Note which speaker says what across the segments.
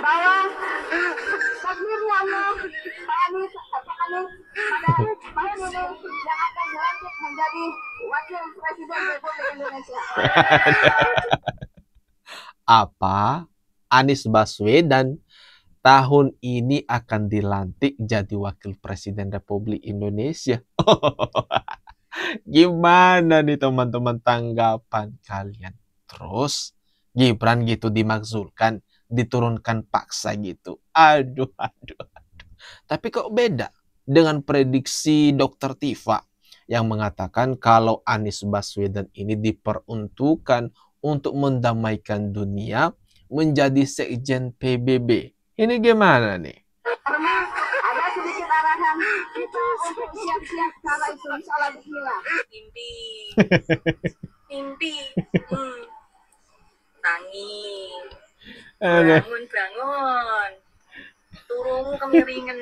Speaker 1: bahwa takdir Allah Pak Anies tahun ini yang akan dilantik menjadi Wakil Presiden Republik Indonesia.
Speaker 2: Apa? Anies Baswedan tahun ini akan dilantik jadi Wakil Presiden Republik Indonesia. Gimana nih teman-teman tanggapan kalian? Terus Gibran gitu dimakzulkan, diturunkan paksa gitu. Aduh, aduh, aduh. Tapi kok beda dengan prediksi Dr. Tifa yang mengatakan kalau Anies Baswedan ini diperuntukkan untuk mendamaikan dunia menjadi Sekjen PBB. Ini gimana nih?
Speaker 1: Karena ada sedikit arahan kita untuk siap-siap kala itu insyaallah bismillah.
Speaker 3: Mimpi. Nangis.
Speaker 2: Aduh.
Speaker 3: Bangun. Turun kemiringan.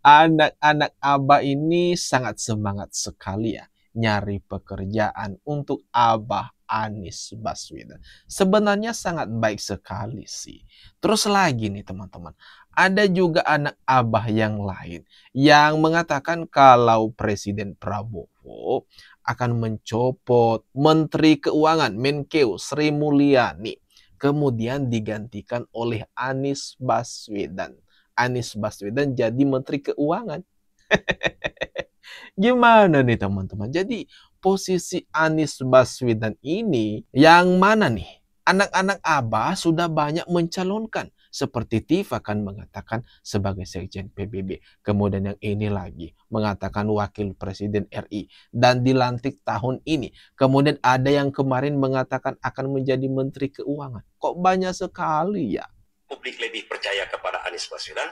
Speaker 2: Anak-anak Abah ini sangat semangat sekali ya nyari pekerjaan untuk Abah Anies Baswedan. Sebenarnya sangat baik sekali sih. Terus lagi nih teman-teman, ada juga anak Abah yang lain yang mengatakan kalau Presiden Prabowo akan mencopot Menteri Keuangan Menkeu Sri Mulyani, kemudian digantikan oleh Anies Baswedan. Anies Baswedan jadi Menteri Keuangan. Gimana nih teman-teman? Jadi posisi Anies Baswedan ini yang mana nih? Anak-anak Abah sudah banyak mencalonkan. Seperti Tifa kan mengatakan sebagai Sekjen PBB. Kemudian yang ini lagi mengatakan Wakil Presiden RI. Dan dilantik tahun ini. Kemudian ada yang kemarin mengatakan akan menjadi Menteri Keuangan. Kok banyak sekali ya?
Speaker 4: Publik lebih percaya kepada Anies Baswedan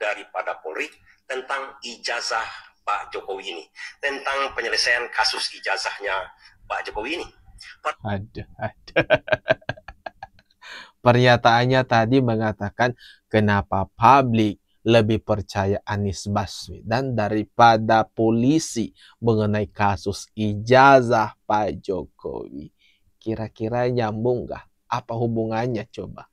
Speaker 4: daripada Polri tentang ijazah Pak Jokowi ini, tentang penyelesaian kasus ijazahnya Pak Jokowi ini.
Speaker 2: Ada. Pernyataannya tadi mengatakan kenapa publik lebih percaya Anies Baswedan daripada polisi mengenai kasus ijazah Pak Jokowi. Kira-kira nyambung nggak? Apa hubungannya coba?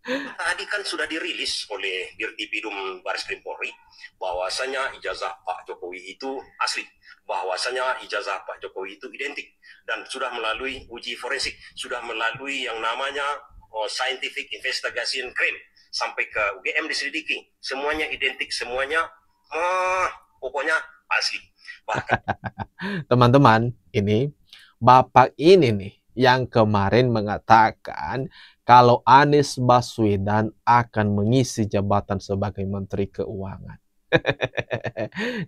Speaker 4: Tadi kan sudah dirilis oleh Dirtipidum Bareskrim Polri bahwasanya ijazah Pak Jokowi itu asli, bahwasanya ijazah Pak Jokowi itu identik dan sudah melalui uji forensik, sudah melalui yang namanya scientific investigation crime sampai ke UGM diselidiki, semuanya identik, semuanya pokoknya asli. Bahkan
Speaker 2: teman-teman, ini Bapak ini nih yang kemarin mengatakan kalau Anies Baswedan akan mengisi jabatan sebagai Menteri Keuangan.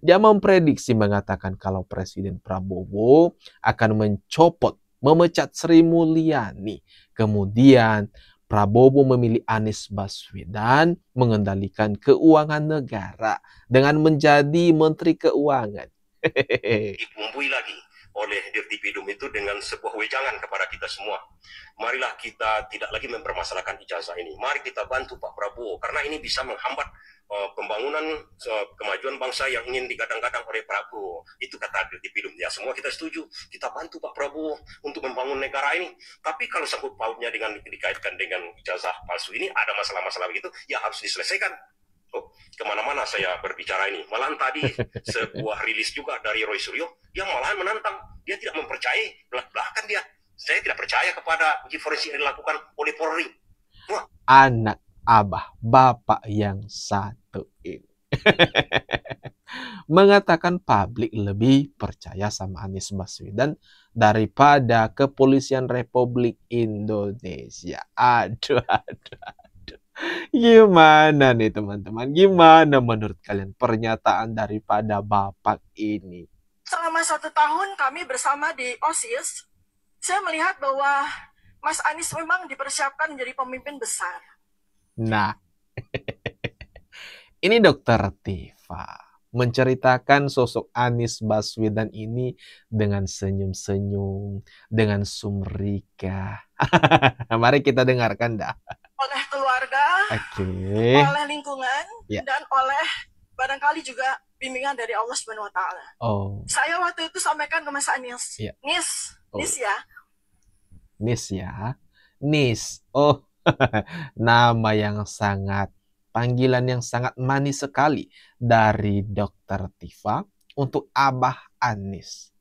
Speaker 2: Dia memprediksi mengatakan kalau Presiden Prabowo akan memecat Sri Mulyani. Kemudian Prabowo memilih Anies Baswedan mengendalikan keuangan negara dengan menjadi Menteri Keuangan.
Speaker 4: dibumbui lagi oleh Dirtipidum itu dengan sebuah wejangan kepada kita semua. Marilah kita tidak lagi mempermasalahkan ijazah ini. Mari kita bantu Pak Prabowo karena ini bisa menghambat pembangunan kemajuan bangsa yang ingin digadang-gadang oleh Prabowo. Itu kata Dirtipidum. Ya, semua kita setuju. Kita bantu Pak Prabowo untuk membangun negara ini. Tapi kalau sangkut pautnya dengan dikaitkan dengan ijazah palsu ini, ada masalah-masalah begitu, ya harus diselesaikan. Kemana-mana saya berbicara ini. Malahan tadi sebuah rilis juga dari Roy Suryo yang malahan menantang. Dia tidak mempercayai, belak-belakan dia. Saya tidak percaya kepada uji forensik yang dilakukan oleh Polri. Wah.
Speaker 2: Anak Abah, Bapak yang satu ini. Mengatakan publik lebih percaya sama Anies Baswedan daripada Kepolisian Republik Indonesia. Aduh. Gimana nih teman-teman? Gimana menurut kalian pernyataan daripada Bapak ini?
Speaker 3: Selama 1 tahun kami bersama di OSIS, saya melihat bahwa Mas Anies memang dipersiapkan menjadi pemimpin besar.
Speaker 2: Nah, ini Dokter Tifa menceritakan sosok Anies Baswedan ini dengan senyum-senyum, dengan sumrika. Mari kita dengarkan dah.
Speaker 3: Oleh keluarga, oleh lingkungan, dan oleh barangkali juga bimbingan dari Allah Subhanahu wa Ta'ala. Saya waktu itu sampaikan ke Mas Anies, Nis ya.
Speaker 2: Nis ya. Nis. Oh. Nama yang sangat, panggilan yang sangat manis sekali dari Dokter Tifa untuk Abah Anis.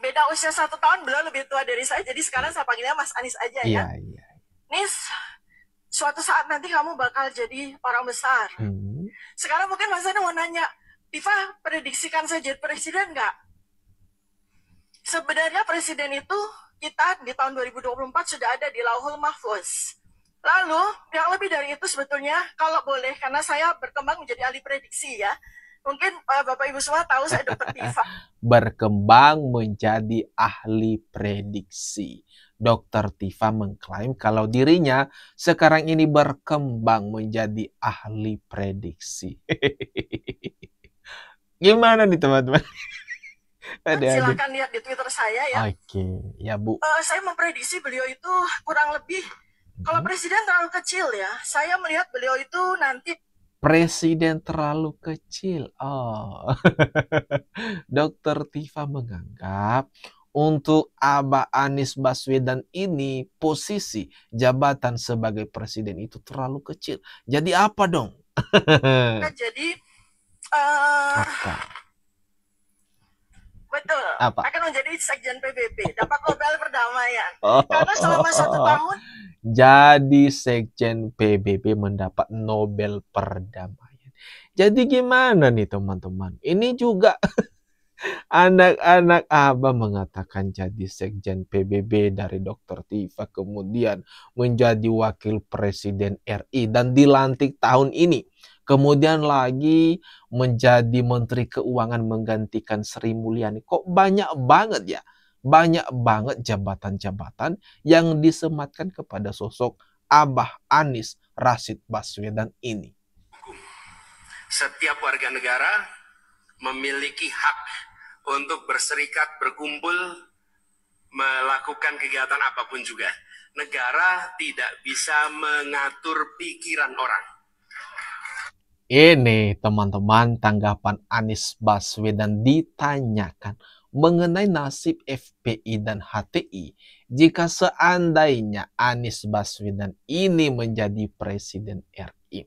Speaker 3: Beda usia 1 tahun, beliau lebih tua dari saya, jadi sekarang saya panggilnya Mas Anis aja ya.
Speaker 2: Iya.
Speaker 3: Nis, suatu saat nanti kamu bakal jadi orang besar. Sekarang mungkin Mas Anis mau nanya, Tifa, prediksikan saya jadi presiden nggak? Sebenarnya presiden itu kita di tahun 2024 sudah ada di Lauhul Mahfuz. Lalu, yang lebih dari itu sebetulnya, kalau boleh, karena saya berkembang menjadi ahli prediksi ya. Mungkin Bapak Ibu semua tahu saya Dokter Tifa.
Speaker 2: Berkembang menjadi ahli prediksi. Dokter Tifa mengklaim kalau dirinya sekarang ini berkembang menjadi ahli prediksi. Gimana nih teman-teman?
Speaker 3: Silakan lihat di Twitter saya ya.
Speaker 2: Oke, ya Bu.
Speaker 3: Saya memprediksi beliau itu kurang lebih, kalau presiden terlalu kecil ya, saya melihat beliau itu nanti
Speaker 2: presiden terlalu kecil. Oh. Dokter Tifa menganggap untuk Abah Anies Baswedan ini posisi jabatan sebagai presiden itu terlalu kecil. Jadi apa dong?
Speaker 3: Jadi
Speaker 2: apa?
Speaker 3: Betul.
Speaker 2: Apa?
Speaker 3: Akan menjadi sekjen PBB, dapat Nobel perdamaian. Karena selama 1 tahun
Speaker 2: jadi sekjen PBB mendapat Nobel perdamaian. Jadi gimana nih teman-teman? Ini juga anak-anak Abah mengatakan jadi sekjen PBB dari Dokter Tifa, kemudian menjadi wakil presiden RI dan dilantik tahun ini. Kemudian lagi menjadi Menteri Keuangan menggantikan Sri Mulyani. Kok banyak banget ya? Banyak banget jabatan-jabatan yang disematkan kepada sosok Abah Anies Rashid Baswedan ini.
Speaker 4: Setiap warga negara memiliki hak untuk berserikat, berkumpul, melakukan kegiatan apapun juga. Negara tidak bisa mengatur pikiran orang.
Speaker 2: Ini teman-teman tanggapan Anies Baswedan ditanyakan mengenai nasib FPI dan HTI jika seandainya Anies Baswedan ini menjadi presiden RI.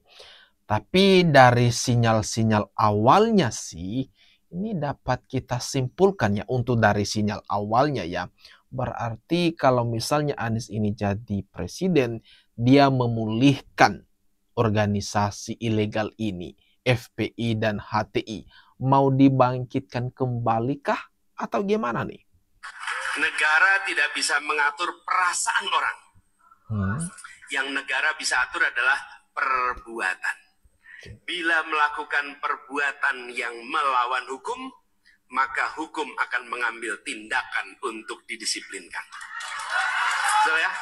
Speaker 2: Tapi dari sinyal-sinyal awalnya sih, ini dapat kita simpulkan ya, untuk dari sinyal awalnya ya. Berarti kalau misalnya Anies ini jadi presiden, dia memulihkan organisasi ilegal ini, FPI dan HTI. Mau dibangkitkan kembali kah? Atau gimana nih?
Speaker 4: Negara tidak bisa mengatur perasaan orang. Yang negara bisa atur adalah perbuatan. Bila melakukan perbuatan yang melawan hukum, maka hukum akan mengambil tindakan untuk didisiplinkan. So ya.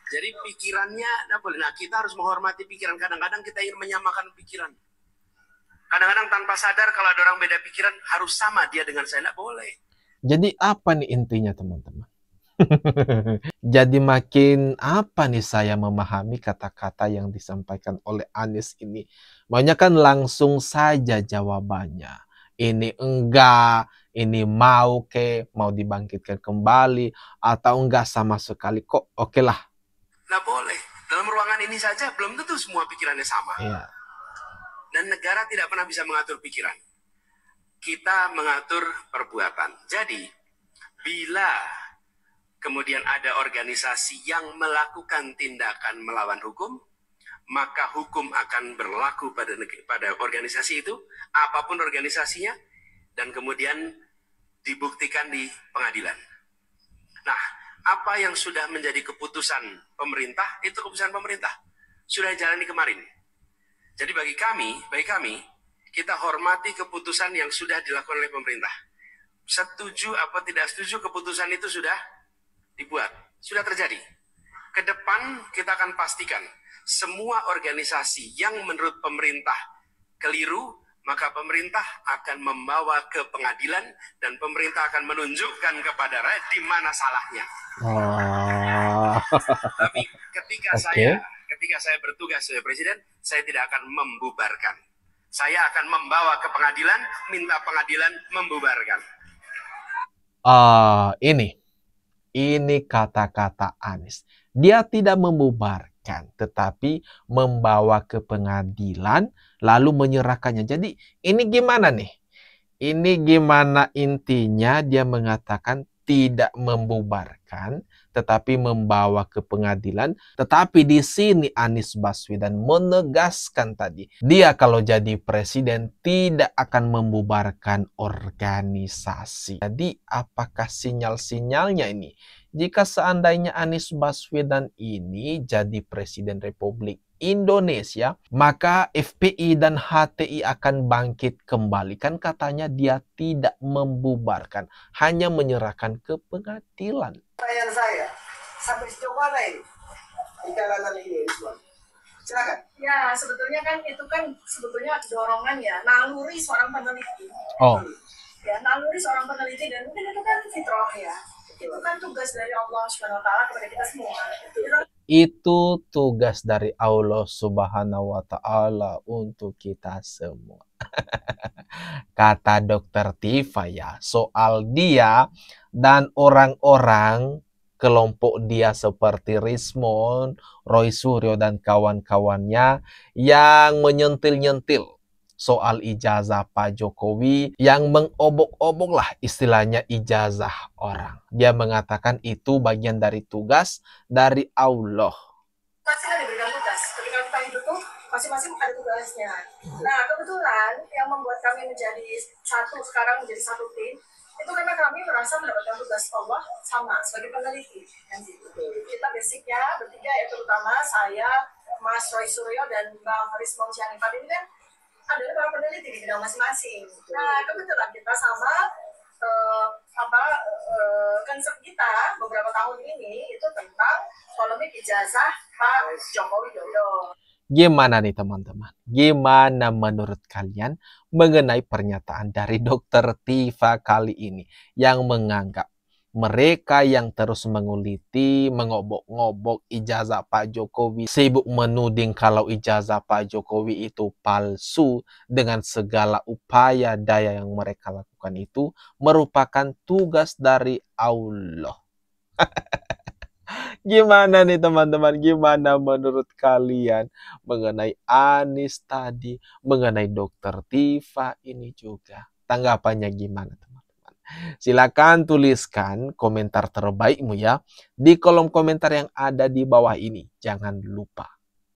Speaker 4: Jadi pikirannya tidak boleh. Nah, kita harus menghormati pikiran. Kadang-kadang kita ingin menyamakan pikiran. Kadang-kadang tanpa sadar kalau ada orang beda pikiran harus sama dia dengan saya. Tidak boleh.
Speaker 2: Jadi apa nih intinya teman-teman? Jadi makin apa nih saya memahami kata-kata yang disampaikan oleh Anies ini. Maunya kan langsung saja jawabannya. Ini enggak, ini mau mau dibangkitkan kembali, atau enggak sama sekali. Kok oke lah.
Speaker 4: Nah boleh. Dalam ruangan ini saja belum tentu semua pikirannya sama.
Speaker 2: Iya.
Speaker 4: Dan negara tidak pernah bisa mengatur pikiran. Kita mengatur perbuatan. Jadi, bila kemudian ada organisasi yang melakukan tindakan melawan hukum, maka hukum akan berlaku pada organisasi itu, apapun organisasinya, dan kemudian dibuktikan di pengadilan. Nah, apa yang sudah menjadi keputusan pemerintah, itu keputusan pemerintah. Sudah jalani kemarin. Jadi bagi kami, kita hormati keputusan yang sudah dilakukan oleh pemerintah. Setuju apa tidak setuju, keputusan itu sudah dibuat, sudah terjadi. Ke depan kita akan pastikan semua organisasi yang menurut pemerintah keliru, maka pemerintah akan membawa ke pengadilan dan pemerintah akan menunjukkan kepada rakyat di mana salahnya. Tapi ketika saya bertugas sebagai presiden, saya tidak akan membubarkan. Saya akan membawa ke pengadilan, minta pengadilan membubarkan.
Speaker 2: Ini kata-kata Anies. Dia tidak membubarkan, tetapi membawa ke pengadilan lalu menyerahkannya. Jadi ini gimana nih? Ini gimana intinya dia mengatakan tidak membubarkan, tetapi membawa ke pengadilan. Tetapi di sini Anies Baswedan menegaskan tadi, dia kalau jadi presiden tidak akan membubarkan organisasi. Jadi apakah sinyal-sinyalnya ini? Jika seandainya Anies Baswedan ini jadi presiden Republik Indonesia, maka FPI dan HTI akan bangkit kembali. Kan katanya dia tidak membubarkan, hanya menyerahkan ke pengadilan.
Speaker 5: Pertanyaan saya, sampai sejauh mana ini ikatan ini, Iswan? Silakan.
Speaker 3: Ya, sebetulnya kan itu kan sebetulnya dorongan ya, naluri seorang peneliti.
Speaker 2: Oh,
Speaker 3: Ya, naluri seorang peneliti, dan mungkin itu kan fitrah ya. Itu kan tugas dari Allah Subhanahu wa taala kepada kita semua.
Speaker 2: itu tugas dari Allah Subhanahu wa Ta'ala untuk kita semua. Kata Dokter Tifa ya, soal dia dan orang-orang kelompok dia seperti Rismon, Roy Suryo dan kawan-kawannya yang menyentil-nyentil soal ijazah Pak Jokowi, yang mengobok-obok lah istilahnya ijazah orang. Dia mengatakan itu bagian dari tugas dari Allah.
Speaker 3: Pasti kan diberikan tugas. Ketika kita hidup tuh masing-masing ada tugasnya. Nah, kebetulan yang membuat kami menjadi satu sekarang, menjadi satu tim, itu karena kami merasa mendapatkan tugas Allah sama sebagai peneliti. Kita basicnya bertiga, ya, terutama saya, Mas Roy Suryo dan Bang Rismon Cianifat ini kan adalah para peneliti di bidang masing-masing. Nah, kebetulan kita sama konsep kita beberapa tahun ini itu tentang polemik ijazah Pak Joko Widodo.
Speaker 2: Gimana nih teman-teman? Gimana menurut kalian mengenai pernyataan dari Dokter Tifa kali ini yang menganggap mereka yang terus menguliti, mengobok-ngobok ijazah Pak Jokowi, sibuk menuding kalau ijazah Pak Jokowi itu palsu dengan segala upaya daya yang mereka lakukan itu merupakan tugas dari Allah. Gimana nih teman-teman? Gimana menurut kalian mengenai Anies tadi, mengenai Dokter Tifa ini juga? Tanggapannya gimana teman-teman? Silakan tuliskan komentar terbaikmu ya di kolom komentar yang ada di bawah ini. Jangan lupa